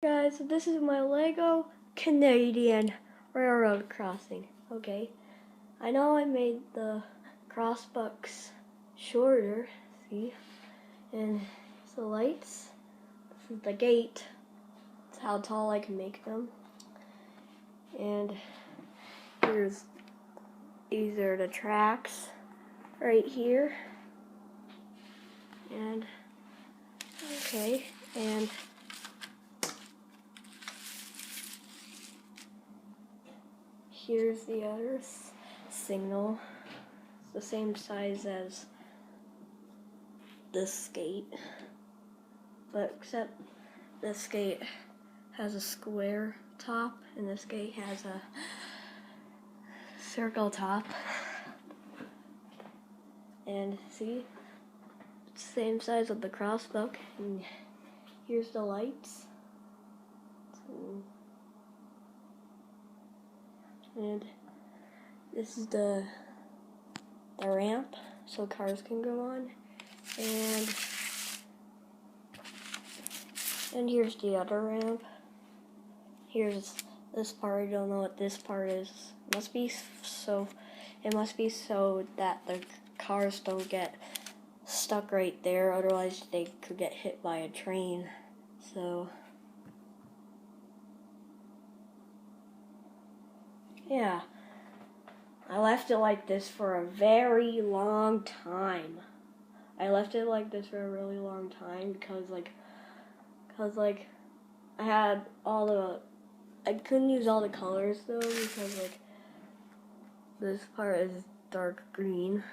Guys, so this is my Lego Canadian Railroad crossing. Okay, I know I made the crossbucks shorter, see? And it's the lights, this is the gate, that's how tall I can make them. And these are the tracks right here. And, okay, and here's the other signal. It's the same size as this gate, but except this gate has a square top and this gate has a circle top. And see, it's the same size of the crossbuck. And here's the lights. And this is the ramp so cars can go on. And here's the other ramp. Here's this part. I don't know what this part is. It must be so that the cars don't get stuck right there, otherwise they could get hit by a train. So yeah, I left it like this for a very long time. I left it like this for a really long time because I had I couldn't use all the colors though, because like this part is dark green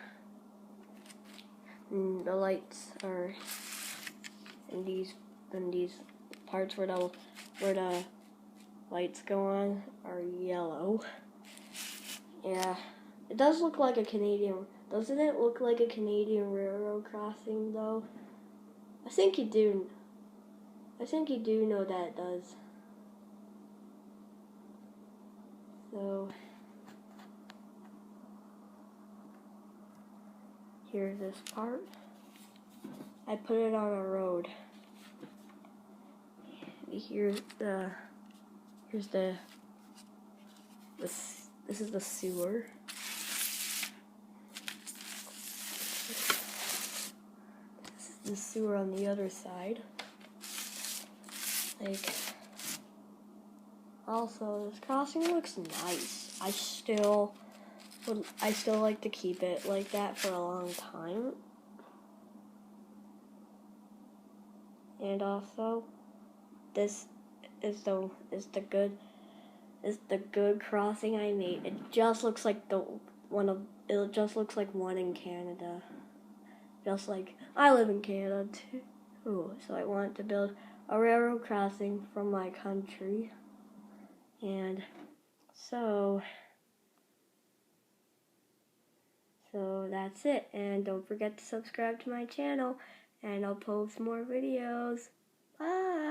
and the lights are in these parts where the lights go on are yellow. Yeah, it does look like a Canadian. Doesn't it look like a Canadian railroad crossing though? I think you do know that it does. So here's this part. I put it on a road. This is the sewer. This is the sewer on the other side. Also, this crossing looks nice. I still like to keep it like that for a long time. And also, this is the good crossing I made. It just looks like one in Canada. Just like I live in Canada too. So I want to build a railroad crossing from my country. And so that's it. And don't forget to subscribe to my channel and I'll post more videos. Bye!